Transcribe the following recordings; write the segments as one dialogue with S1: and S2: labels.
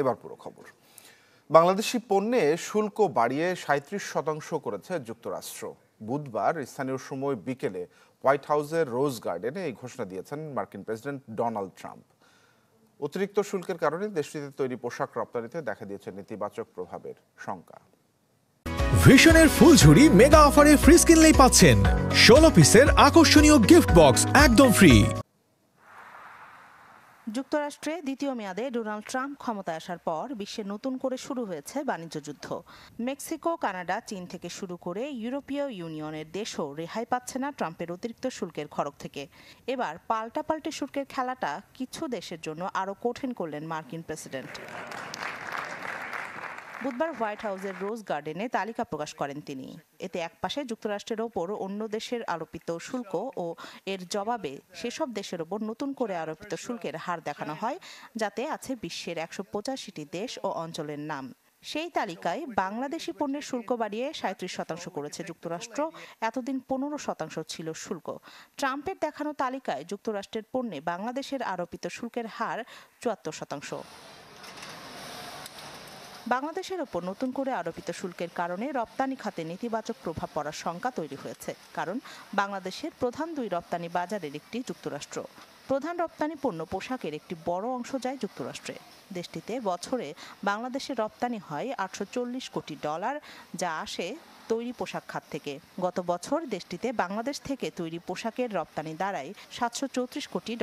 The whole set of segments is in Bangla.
S1: এবার পুরো খবর। বাংলাদেশি পণ্যে শুল্ক বাড়িয়ে ৩৭% করেছে যুক্তরাষ্ট্র। বুধবার স্থানীয় সময় বিকেলে হোয়াইট হাউসের রোজ গার্ডেনে এই ঘোষণা দিয়েছেন মার্কিন প্রেসিডেন্ট ডোনাল্ড ট্রাম্প। অতিরিক্ত শুল্কের কারণে দেশটিতে তৈরি পোশাক রপ্তানিতে দেখা দিয়েছে নেতিবাচক প্রভাবের শঙ্কা।
S2: ভিশনের ফুলঝুরি মেগা অফারে ফ্রিজ কিনলেই পাচ্ছেন ১৬ পিসের আকর্ষণীয় গিফট বক্স একদম ফ্রি।
S3: যুক্তরাষ্ট্রে দ্বিতীয় মেয়াদে ডোনাল্ড ট্রাম্প ক্ষমতায় আসার পর বিশ্বে নতুন করে শুরু হয়েছে বাণিজ্য যুদ্ধ। মেক্সিকো, কানাডা, চীন থেকে শুরু করে ইউরোপীয় ইউনিয়নের দেশও রেহাই পাচ্ছে না ট্রাম্পের অতিরিক্ত শুল্কের খড়গ থেকে। এবার পাল্টাপাল্টি শুল্কের খেলাটা কিছু দেশের জন্য আরও কঠিন করলেন মার্কিন প্রেসিডেন্ট। বুধবার হোয়াইট হাউসের রোজ গার্ডেনে তালিকা প্রকাশ করেন তিনি। এতে একপাশে যুক্তরাষ্ট্রের ওপর অন্য দেশের আরোপিত শুল্ক ও এর জবাবে সেসব দেশের ওপর নতুন করে আরোপিত শুল্কের হার দেখানো হয়, যাতে আছে বিশ্বের ১৮৫টি দেশ ও অঞ্চলের নাম। সেই তালিকায় বাংলাদেশি পণ্যের শুল্ক বাড়িয়ে ৩৭% করেছে যুক্তরাষ্ট্র। এতদিন ১৫% ছিল শুল্ক। ট্রাম্পের দেখানো তালিকায় যুক্তরাষ্ট্রের পণ্যে বাংলাদেশের আরোপিত শুল্কের হার ৭৪%। বাংলাদেশের ওপর নতুন করে আরোপিত শুল্কের কারণে রপ্তানি খাতে নেতিবাচক প্রভাব পড়ার শঙ্কা তৈরি হয়েছে, কারণ বাংলাদেশের প্রধান দুই রপ্তানি বাজারের একটি যুক্তরাষ্ট্র। প্রধান রপ্তানি পণ্য পোশাকের একটি বড় অংশ যায় যুক্তরাষ্ট্রে। দেশটিতে বছরে বাংলাদেশের রপ্তানি হয় $৮৪০ কোটি, যা আসে তৈরি পোশাক খাত থেকে। গত বছর দেশটিতে বাংলাদেশ থেকে তৈরি পোশাকের রপ্তানি দাঁড়ায় $৭৩৪ কোটি।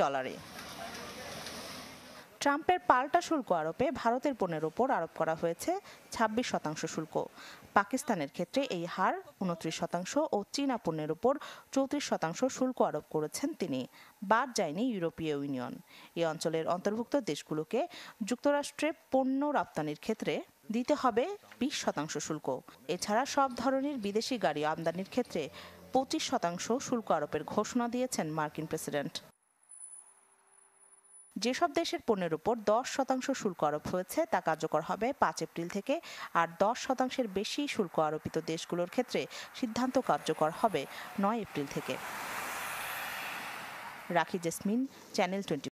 S3: ট্রাম্পের পাল্টা শুল্ক আরোপে ভারতের পণ্যের ওপর আরোপ করা হয়েছে ২৬% শুল্ক। পাকিস্তানের ক্ষেত্রে এই হার ২৯% ও চীনা পণ্যের ওপর ৩৪% শুল্ক আরোপ করেছেন তিনি। বাদ যায়নি ইউরোপীয় ইউনিয়ন। এই অঞ্চলের অন্তর্ভুক্ত দেশগুলোকে যুক্তরাষ্ট্রে পণ্য রপ্তানির ক্ষেত্রে দিতে হবে ২০% শুল্ক। এছাড়া সব ধরনের বিদেশি গাড়ি আমদানির ক্ষেত্রে ২৫% শুল্ক আরোপের ঘোষণা দিয়েছেন মার্কিন প্রেসিডেন্ট। যেসব দেশের পণ্যের উপর ১০% শুল্ক আরোপ হয়েছে তা কার্যকর হবে ৫ এপ্রিল থেকে, আর ১০%-এর বেশি শুল্ক আরোপিত দেশগুলোর ক্ষেত্রে সিদ্ধান্ত কার্যকর হবে ৯ এপ্রিল থেকে। রাখি জেসমিন, চ্যানেল 24।